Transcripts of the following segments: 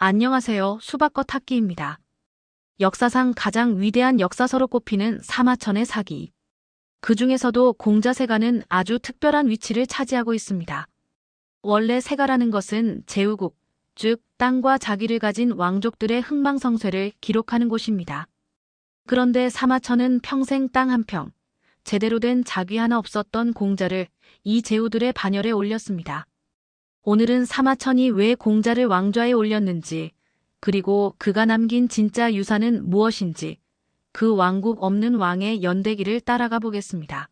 안녕하세요. 수박겉 학기입니다. 역사상 가장 위대한 역사서로 꼽히는 사마천의 사기. 그 중에서도 공자세가는 아주 특별한 위치를 차지하고 있습니다. 원래 세가라는 것은 제후국, 즉 땅과 자기를 가진 왕족들의 흥망성쇠를 기록하는 곳입니다. 그런데 사마천은 평생 땅 한 평, 제대로 된 자귀 하나 없었던 공자를 이 제후들의 반열에 올렸습니다. 오늘은 사마천이 왜 공자를 왕좌에 올렸는지, 그리고 그가 남긴 진짜 유산은 무엇인지, 그 왕국 없는 왕의 연대기를 따라가 보겠습니다.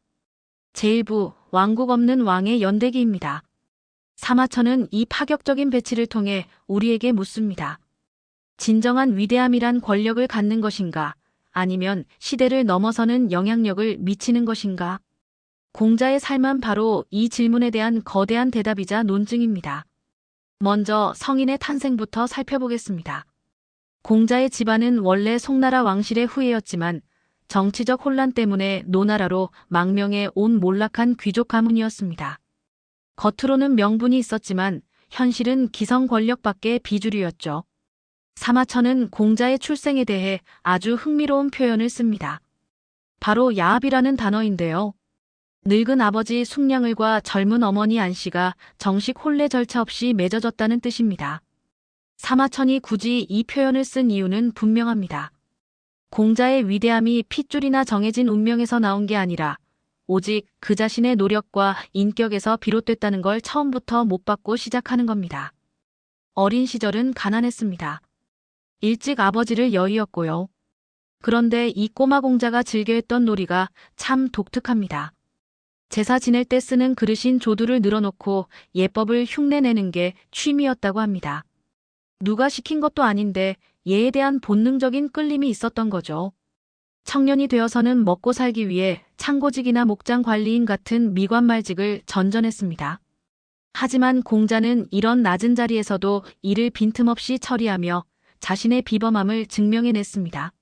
제1부 왕국 없는 왕의 연대기입니다. 사마천은 이 파격적인 배치를 통해 우리에게 묻습니다. 진정한 위대함이란 권력을 갖는 것인가, 아니면 시대를 넘어서는 영향력을 미치는 것인가? 공자의 삶은 바로 이 질문에 대한 거대한 대답이자 논증입니다. 먼저 성인의 탄생부터 살펴보겠습니다. 공자의 집안은 원래 송나라 왕실의 후예였지만 정치적 혼란 때문에 노나라로 망명해 온 몰락한 귀족 가문이었습니다. 겉으로는 명분이 있었지만 현실은 기성 권력밖에 비주류였죠. 사마천은 공자의 출생에 대해 아주 흥미로운 표현을 씁니다. 바로 야합이라는 단어인데요. 늙은 아버지 숭냥을과 젊은 어머니 안씨가 정식 혼례 절차 없이 맺어졌다는 뜻입니다. 사마천이 굳이 이 표현을 쓴 이유는 분명합니다. 공자의 위대함이 핏줄이나 정해진 운명에서 나온 게 아니라 오직 그 자신의 노력과 인격에서 비롯됐다는 걸 처음부터 못 받고 시작하는 겁니다. 어린 시절은 가난했습니다. 일찍 아버지를 여의었고요. 그런데 이 꼬마 공자가 즐겨했던 놀이가 참 독특합니다. 제사 지낼 때 쓰는 그릇인 조두를 늘어놓고 예법을 흉내내는 게 취미였다고 합니다. 누가 시킨 것도 아닌데 예에 대한 본능적인 끌림이 있었던 거죠. 청년이 되어서는 먹고 살기 위해 창고직이나 목장 관리인 같은 미관말직을 전전했습니다. 하지만 공자는 이런 낮은 자리에서도 일을 빈틈없이 처리하며 자신의 비범함을 증명해냈습니다.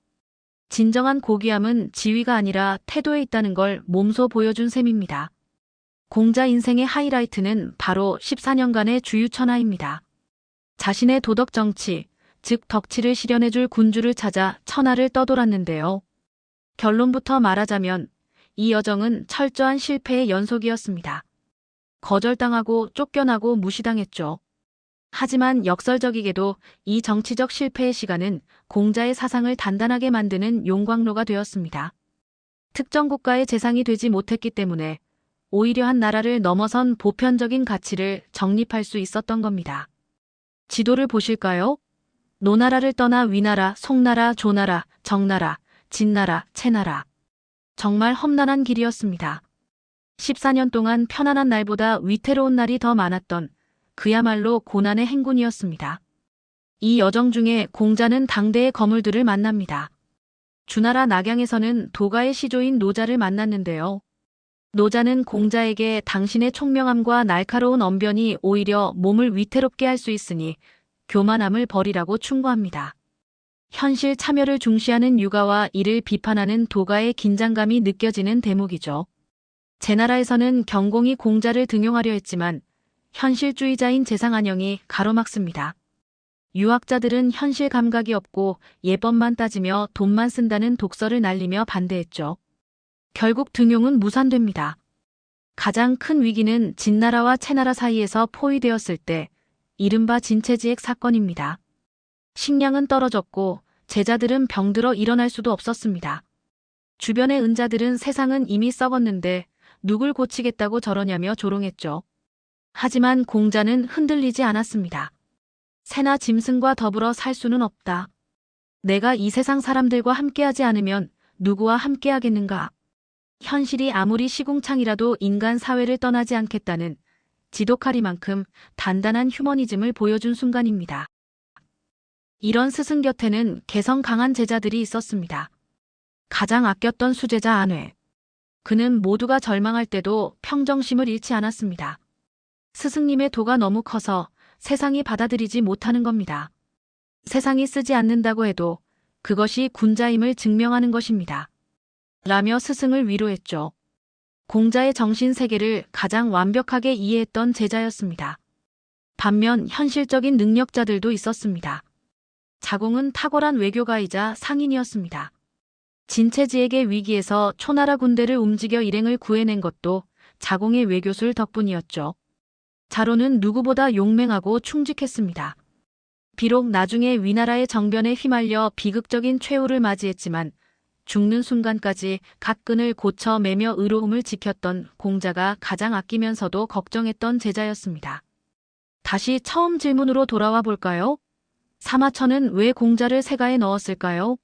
진정한 고귀함은 지위가 아니라 태도에 있다는 걸 몸소 보여준 셈입니다. 공자 인생의 하이라이트는 바로 14년간의 주유천하입니다. 자신의 도덕 정치, 즉 덕치를 실현해줄 군주를 찾아 천하를 떠돌았는데요. 결론부터 말하자면 이 여정은 철저한 실패의 연속이었습니다. 거절당하고 쫓겨나고 무시당했죠. 하지만 역설적이게도 이 정치적 실패의 시간은 공자의 사상을 단단하게 만드는 용광로가 되었습니다. 특정 국가의 재상이 되지 못했기 때문에 오히려 한 나라를 넘어선 보편적인 가치를 정립할 수 있었던 겁니다. 지도를 보실까요? 노나라를 떠나 위나라, 송나라, 조나라, 정나라, 진나라, 채나라. 정말 험난한 길이었습니다. 14년 동안 편안한 날보다 위태로운 날이 더 많았던 그야말로 고난의 행군이었습니다. 이 여정 중에 공자는 당대의 거물들을 만납니다. 주나라 낙양에서는 도가의 시조인 노자를 만났는데요. 노자는 공자에게 당신의 총명함과 날카로운 언변이 오히려 몸을 위태롭게 할 수 있으니 교만함을 버리라고 충고합니다. 현실 참여를 중시하는 육아와 이를 비판하는 도가의 긴장감이 느껴지는 대목이죠. 제나라에서는 경공이 공자를 등용하려 했지만 현실주의자인 제상안영이 가로막습니다. 유학자들은 현실 감각이 없고 예법만 따지며 돈만 쓴다는 독설을 날리며 반대했죠. 결국 등용은 무산됩니다. 가장 큰 위기는 진나라와 채나라 사이에서 포위되었을 때 이른바 진체지액 사건입니다. 식량은 떨어졌고 제자들은 병들어 일어날 수도 없었습니다. 주변의 은자들은 세상은 이미 썩었는데 누굴 고치겠다고 저러냐며 조롱했죠. 하지만 공자는 흔들리지 않았습니다. 새나 짐승과 더불어 살 수는 없다. 내가 이 세상 사람들과 함께하지 않으면 누구와 함께하겠는가? 현실이 아무리 시궁창이라도 인간 사회를 떠나지 않겠다는 지독하리만큼 단단한 휴머니즘을 보여준 순간입니다. 이런 스승 곁에는 개성 강한 제자들이 있었습니다. 가장 아꼈던 수제자 안회. 그는 모두가 절망할 때도 평정심을 잃지 않았습니다. 스승님의 도가 너무 커서 세상이 받아들이지 못하는 겁니다. 세상이 쓰지 않는다고 해도 그것이 군자임을 증명하는 것입니다. 라며 스승을 위로했죠. 공자의 정신 세계를 가장 완벽하게 이해했던 제자였습니다. 반면 현실적인 능력자들도 있었습니다. 자공은 탁월한 외교가이자 상인이었습니다. 진체지액의 위기에서 초나라 군대를 움직여 일행을 구해낸 것도 자공의 외교술 덕분이었죠. 자로는 누구보다 용맹하고 충직했습니다. 비록 나중에 위나라의 정변에 휘말려 비극적인 최후를 맞이했지만 죽는 순간까지 각 끈을 고쳐 매며 의로움을 지켰던 공자가 가장 아끼면서도 걱정했던 제자였습니다. 다시 처음 질문으로 돌아와 볼까요? 사마천은 왜 공자를 세가에 넣었을까요?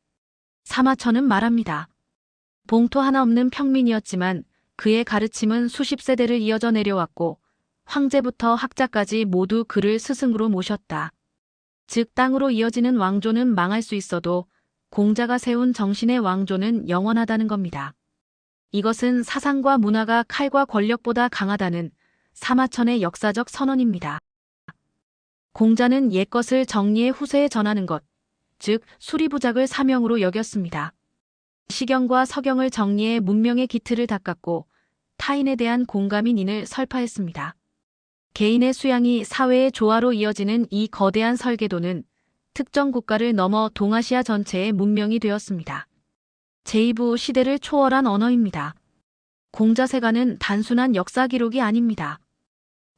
사마천은 말합니다. 봉토 하나 없는 평민이었지만 그의 가르침은 수십 세대를 이어져 내려왔고 황제부터 학자까지 모두 그를 스승으로 모셨다. 즉 땅으로 이어지는 왕조는 망할 수 있어도 공자가 세운 정신의 왕조는 영원하다는 겁니다. 이것은 사상과 문화가 칼과 권력보다 강하다는 사마천의 역사적 선언입니다. 공자는 옛것을 정리해 후세에 전하는 것, 즉 수리부작을 사명으로 여겼습니다. 시경과 서경을 정리해 문명의 기틀을 닦았고 타인에 대한 공감인인을 설파했습니다. 개인의 수양이 사회의 조화로 이어지는 이 거대한 설계도는 특정 국가를 넘어 동아시아 전체의 문명이 되었습니다. 제2부 시대를 초월한 언어입니다. 공자세가는 단순한 역사 기록이 아닙니다.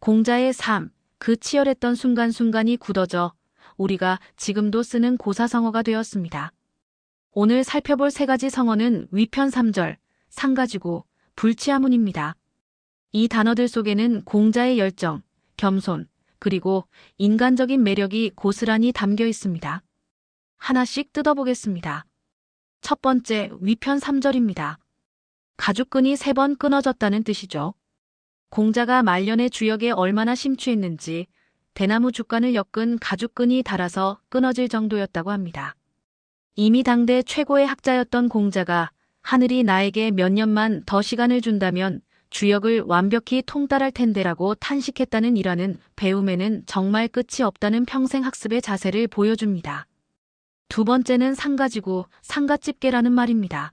공자의 삶, 그 치열했던 순간순간이 굳어져 우리가 지금도 쓰는 고사성어가 되었습니다. 오늘 살펴볼 세 가지 성어는 위편 3절, 상가지고, 불치하문입니다. 이 단어들 속에는 공자의 열정, 겸손, 그리고 인간적인 매력이 고스란히 담겨 있습니다. 하나씩 뜯어보겠습니다. 첫 번째, 위편 3절입니다. 가죽끈이 3번 끊어졌다는 뜻이죠. 공자가 말년의 주역에 얼마나 심취했는지 대나무 죽간을 엮은 가죽끈이 닳아서 끊어질 정도였다고 합니다. 이미 당대 최고의 학자였던 공자가 하늘이 나에게 몇 년만 더 시간을 준다면 주역을 완벽히 통달할 텐데라고 탄식했다는 일화는 배움에는 정말 끝이 없다는 평생 학습의 자세를 보여줍니다. 두 번째는 상가지고 상가집게라는 말입니다.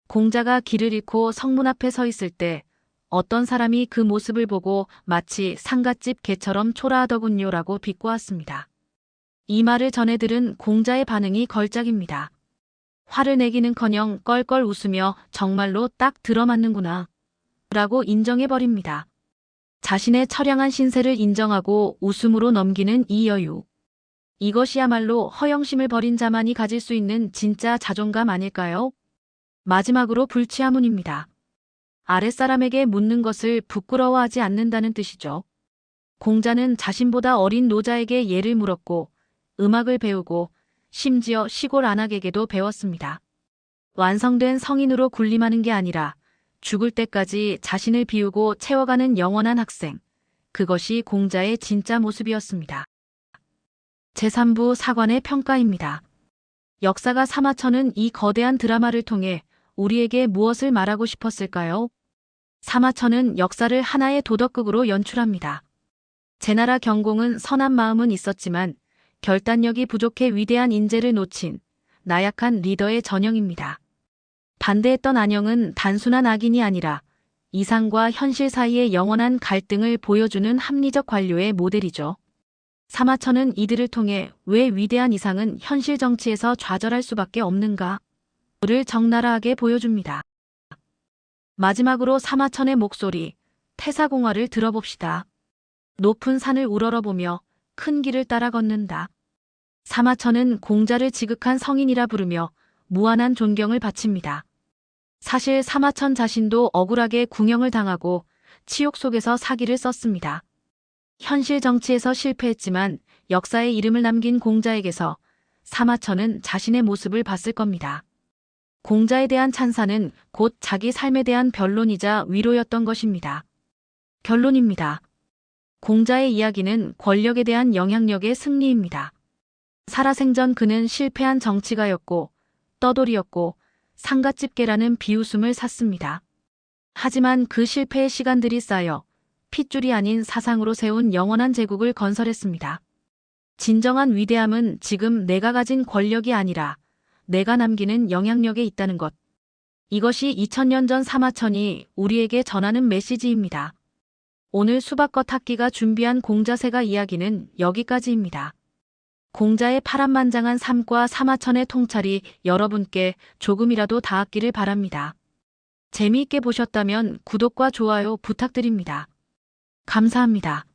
공자가 길을 잃고 성문 앞에 서 있을 때 어떤 사람이 그 모습을 보고 마치 상갓집 개처럼 초라하더군요라고 비꼬았습니다. 이 말을 전해 들은 공자의 반응이 걸작입니다. 화를 내기는커녕 껄껄 웃으며 정말로 딱 들어맞는구나 라고 인정해버립니다. 자신의 처량한 신세를 인정하고 웃음으로 넘기는 이 여유. 이것이야말로 허영심을 버린 자만이 가질 수 있는 진짜 자존감 아닐까요? 마지막으로 불치하문입니다. 아랫사람에게 묻는 것을 부끄러워하지 않는다는 뜻이죠. 공자는 자신보다 어린 노자에게 예를 물었고 음악을 배우고 심지어 시골 안악에게도 배웠습니다. 완성된 성인으로 군림하는 게 아니라 죽을 때까지 자신을 비우고 채워가는 영원한 학생. 그것이 공자의 진짜 모습이었습니다. 제3부 사관의 평가입니다. 역사가 사마천은 이 거대한 드라마를 통해 우리에게 무엇을 말하고 싶었을까요? 사마천은 역사를 하나의 도덕극으로 연출합니다. 제나라 경공은 선한 마음은 있었지만 결단력이 부족해 위대한 인재를 놓친 나약한 리더의 전형입니다. 반대했던 안영은 단순한 악인이 아니라 이상과 현실 사이의 영원한 갈등을 보여주는 합리적 관료의 모델이죠. 사마천은 이들을 통해 왜 위대한 이상은 현실 정치에서 좌절할 수밖에 없는가를 적나라하게 보여줍니다. 마지막으로 사마천의 목소리, 태사공화를 들어봅시다. 높은 산을 우러러보며 큰 길을 따라 걷는다. 사마천은 공자를 지극한 성인이라 부르며 무한한 존경을 바칩니다. 사실 사마천 자신도 억울하게 궁형을 당하고 치욕 속에서 사기를 썼습니다. 현실 정치에서 실패했지만 역사에 이름을 남긴 공자에게서 사마천은 자신의 모습을 봤을 겁니다. 공자에 대한 찬사는 곧 자기 삶에 대한 변론이자 위로였던 것입니다. 결론입니다. 공자의 이야기는 권력에 대한 영향력의 승리입니다. 살아생전 그는 실패한 정치가였고 떠돌이였고 상갓집게라는 비웃음을 샀습니다. 하지만 그 실패의 시간들이 쌓여 핏줄이 아닌 사상으로 세운 영원한 제국을 건설했습니다. 진정한 위대함은 지금 내가 가진 권력이 아니라 내가 남기는 영향력에 있다는 것. 이것이 2000년 전 사마천이 우리에게 전하는 메시지입니다. 오늘 수박겉 학기가 준비한 공자세가 이야기는 여기까지입니다. 공자의 파란만장한 삶과 사마천의 통찰이 여러분께 조금이라도 닿았기를 바랍니다. 재미있게 보셨다면 구독과 좋아요 부탁드립니다. 감사합니다.